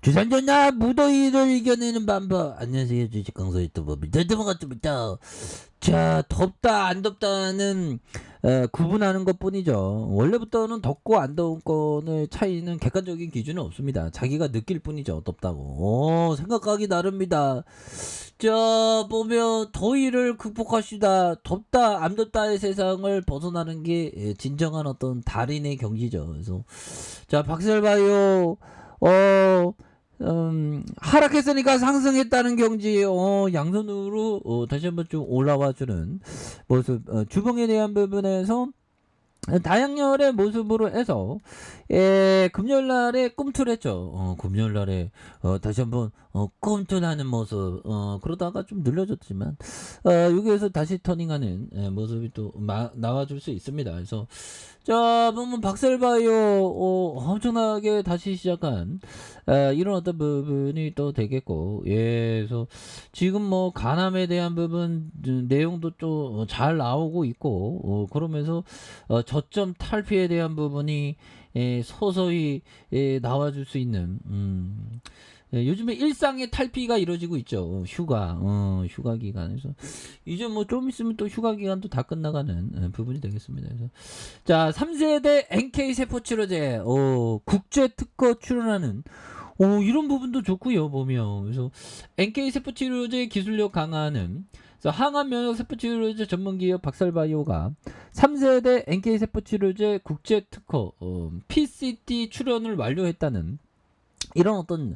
주산전자 무더위를 이겨내는 방법. 안녕하세요, 주식 강사 유튜버입니다. 반갑습니다. 자, 덥다 안 덥다는 구분하는 것뿐이죠. 원래부터는 덥고 안 더운 거의 차이는 객관적인 기준은 없습니다. 자기가 느낄 뿐이죠. 덥다고. 생각하기 나릅니다. 자, 보면 더위를 극복하시다. 덥다 안 덥다의 세상을 벗어나는 게 진정한 어떤 달인의 경지죠. 그래서 자, 박셀바이오 하락했으니까 상승했다는 경지, 양손으로, 다시 한번 좀 올라와주는 모습, 주봉에 대한 부분에서 다양렬의 모습으로 해서 금요일날에 꿈틀했죠. 금요일날에 다시 한번 꿈틀하는 모습. 그러다가 좀 늘려졌지만 여기에서 다시 터닝하는 모습이 또 나와줄 수 있습니다. 그래서 자, 보면 박셀바이오 엄청나게 다시 시작한 이런 어떤 부분이 또 되겠고, 예, 그래서 지금 뭐 간암에 대한 부분 내용도 또 잘 나오고 있고, 그러면서 저점 탈피에 대한 부분이 서서히 나와줄 수 있는 요즘에 일상의 탈피가 이루어지고 있죠. 휴가 기간에서 이제 뭐 좀 있으면 또 휴가 기간도 다 끝나가는 부분이 되겠습니다. 그래서 자, 3세대 NK 세포치료제 국제 특허 출원하는 이런 부분도 좋고요. 보면 그래서 NK 세포치료제 기술력 강화하는 항암 면역 세포치료제 전문기업 박살바이오가 3세대 NK 세포치료제 국제 특허 PCT 출원을 완료했다는 이런 어떤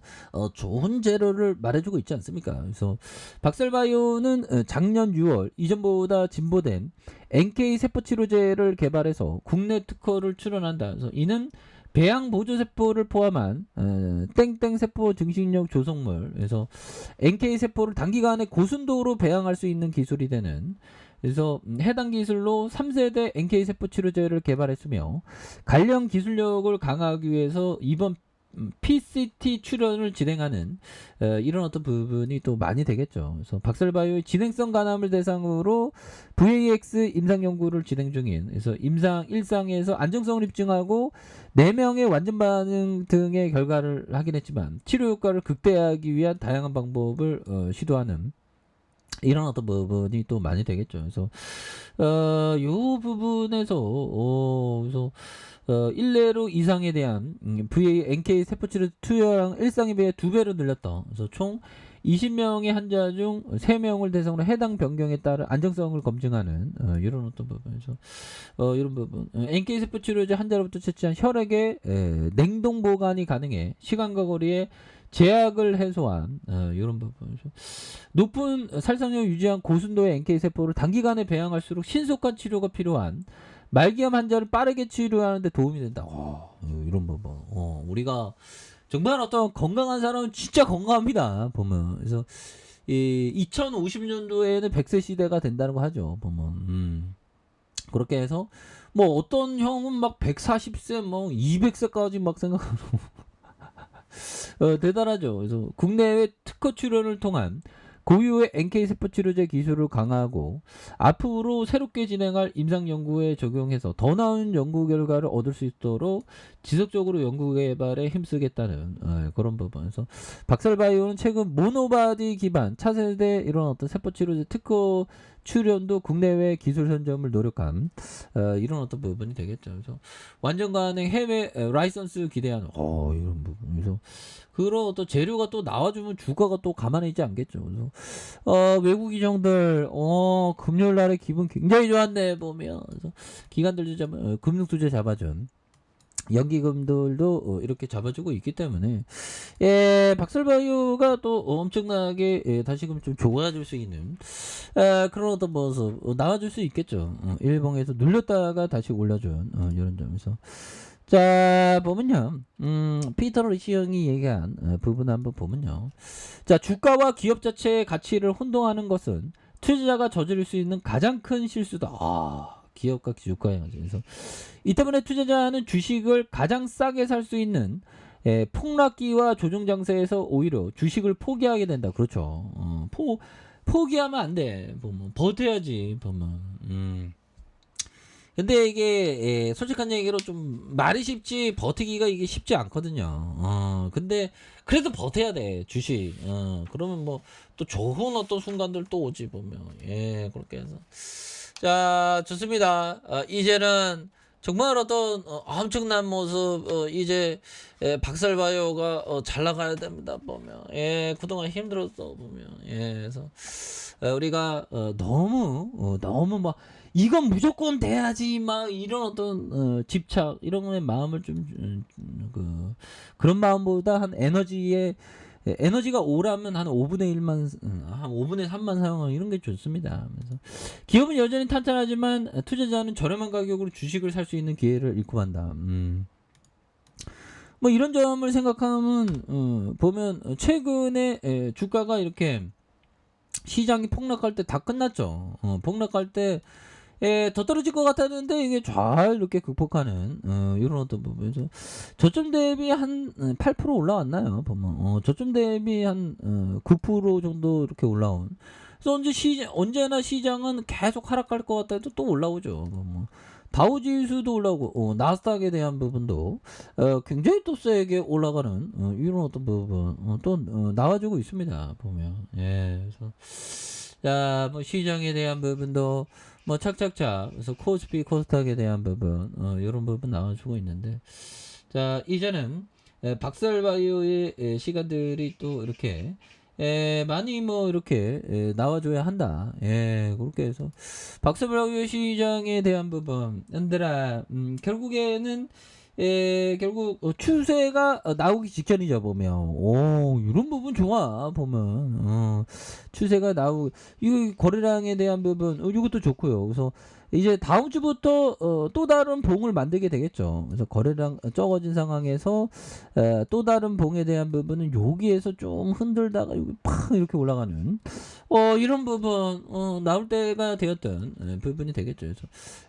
좋은 재료를 말해주고 있지 않습니까? 그래서 박셀바이오는 작년 6월 이전보다 진보된 NK 세포치료제를 개발해서 국내 특허를 출원한다. 그래서 이는 배양 보조 세포를 포함한 땡땡 세포 증식력 조성물, 그래서 NK 세포를 단기간에 고순도로 배양할 수 있는 기술이 되는. 그래서 해당 기술로 3세대 NK 세포 치료제를 개발했으며 관련 기술력을 강화하기 위해서 이번 PCT 출연을 진행하는 이런 어떤 부분이 또 많이 되겠죠. 그래서 박셀바이오의 진행성 간암을 대상으로 VAX 임상 연구를 진행 중인, 그래서 임상 1상에서 안정성을 입증하고 4명의 완전 반응 등의 결과를 확인했지만 치료 효과를 극대화하기 위한 다양한 방법을 시도하는 이런 어떤 부분이 또 많이 되겠죠. 그래서 요 부분에서 그래서 일례로 이상에 대한 NK 세포치료 투여량 일상에 비해 2배로 늘렸다. 그래서 총 20명의 환자 중 3명을 대상으로 해당 변경에 따른 안정성을 검증하는 이런 어떤 부분에서 이런 부분 NK 세포치료제 환자로부터 채취한 혈액의 냉동 보관이 가능해 시간과 거리에 제약을 해소한 이런 부분에서 높은 살상력을 유지한 고순도의 NK 세포를 단기간에 배양할수록 신속한 치료가 필요한 말기암 환자를 빠르게 치료하는 데 도움이 된다. 이런 부분. 우리가 정말 어떤 건강한 사람은 진짜 건강합니다. 보면. 그래서 이 2050년도에는 100세 시대가 된다는 거 하죠. 보면. 그렇게 해서 뭐 어떤 형은 막 140세 뭐 200세까지 막 생각하고 대단하죠. 그래서 국내외 특허 출연을 통한 고유의 NK 세포 치료제 기술을 강화하고 앞으로 새롭게 진행할 임상 연구에 적용해서 더 나은 연구 결과를 얻을 수 있도록 지속적으로 연구 개발에 힘쓰겠다는 그런 부분에서 박살바이오는 최근 모노바디 기반 차세대 이런 어떤 세포 치료제 특허 출연도 국내외 기술 선점을 노력한 이런 어떤 부분이 되겠죠. 그래서 완전 가능 해외 라이선스 기대하는 이런 부분. 그래서 그런 어떤 재료가 또 나와주면 주가가 또 가만히 있지 않겠죠. 그래서 외국 기종들 금요일 날에 기분 굉장히 좋았네 보면. 그래서 기관들도 금융 투자 잡아준 연기금들도 이렇게 잡아주고 있기 때문에 박설바이오가 또 엄청나게 다시금 좀 좋아질 수 있는 그런 어떤 모습 나와줄 수 있겠죠. 일봉에서 눌렸다가 다시 올려준 이런 점에서 자 보면요, 피터 리시 형이 얘기한 부분 한번 보면요, 자 주가와 기업 자체의 가치를 혼동하는 것은 투자자가 저지를 수 있는 가장 큰 실수다. 기업과 주가의 가치. 그래서 이 때문에 투자자는 주식을 가장 싸게 살 수 있는 폭락기와 조정 장세에서 오히려 주식을 포기하게 된다. 그렇죠. 포기하면 안 돼. 보면 버텨야지. 보면 근데 이게 솔직한 얘기로 좀 말이 쉽지 버티기가 이게 쉽지 않거든요. 근데 그래도 버텨야 돼 주식. 그러면 뭐 또 좋은 어떤 순간들 또 오지 보면. 예, 그렇게 해서 자 좋습니다. 이제는 정말 어떤 엄청난 모습 이제 박살바이오가 잘 나가야 됩니다 보면. 예, 그동안 힘들었어 보면. 예, 그래서 우리가 너무 막 이건 무조건 돼야지 막 이런 어떤 집착 이런 거에 마음을 좀 그런 마음보다 한 에너지가 오라면 한 5분의 1만 한 5분의 3만 사용하는 이런 게 좋습니다. 그래서 기업은 여전히 탄탄하지만 투자자는 저렴한 가격으로 주식을 살 수 있는 기회를 잃고 만다. 뭐 이런 점을 생각하면 보면 최근에 주가가 이렇게 시장이 폭락할 때 다 끝났죠. 폭락할 때 더 떨어질 것 같았는데 이게 잘 이렇게 극복하는 이런 어떤 부분에서 저점 대비 한 8% 올라왔나요? 보면 저점 대비 한 9% 정도 이렇게 올라온. 그래서 언제나 시장은 계속 하락할 것 같다 해도 또 올라오죠. 뭐 다우 지수도 올라오고 나스닥에 대한 부분도 굉장히 또 세게 올라가는 이런 어떤 부분 또 나와주고 있습니다. 보면 예, 그래서 자, 뭐 시장에 대한 부분도 뭐 착착착 그래서 코스피 코스닥에 대한 부분 이런 부분 나와주고 있는데 자 이제는 박살바이오의 시간들이 또 이렇게 많이 뭐 이렇게 나와줘야 한다. 예, 그렇게 해서 박살바이오 시장에 대한 부분 얘들아 결국에는 결국 추세가 나오기 직전이죠 보면. 오, 이런 부분 좋아 보면. 추세가 나오고 이거 거래량에 대한 부분 이것도 좋고요. 그래서 이제 다음 주부터 또 다른 봉을 만들게 되겠죠. 그래서 거래량 적어진 상황에서 또 다른 봉에 대한 부분은 여기에서 좀 흔들다가 여기 팍 이렇게 올라가는 이런 부분 나올 때가 되었던 부분이 되겠죠.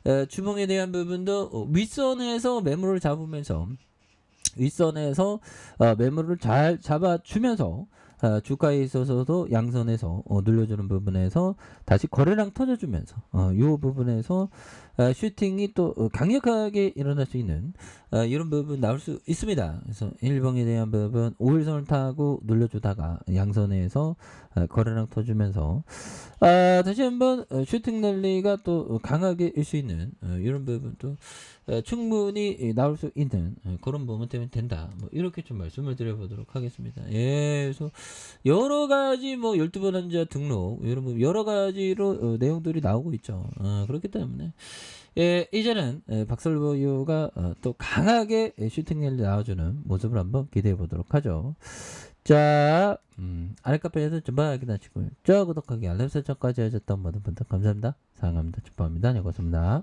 그래서 주봉에 대한 부분도 윗선에서 매물을 잡으면서 윗선에서 매물을 잘 잡아주면서 주가에 있어서도 양선에서 눌려주는 부분에서 다시 거래량 터져주면서 이 부분에서 슈팅이 또 강력하게 일어날 수 있는 이런 부분 나올 수 있습니다. 그래서 일봉에 대한 부분 5일선을 타고 눌려주다가 양선에서 거래량 터주면서 다시 한번 슈팅 랠리가 또 강하게 일 수 있는 이런 부분도 충분히 나올 수 있는 그런 부분 때문에 된다. 뭐 이렇게 좀 말씀을 드려보도록 하겠습니다. 예, 그래서 여러 가지 뭐 12번 환자 등록 이런 여러 가지로 내용들이 나오고 있죠. 그렇기 때문에 이제는 박설보유가 또 강하게 슈팅 랠리 나와주는 모습을 한번 기대해 보도록 하죠. 자, 아랫카페에서 전방 확인하시고요. 구독하기 알람 설정까지 하셨던 모든 분들 감사합니다. 사랑합니다. 축복합니다. 네, 고맙습니다.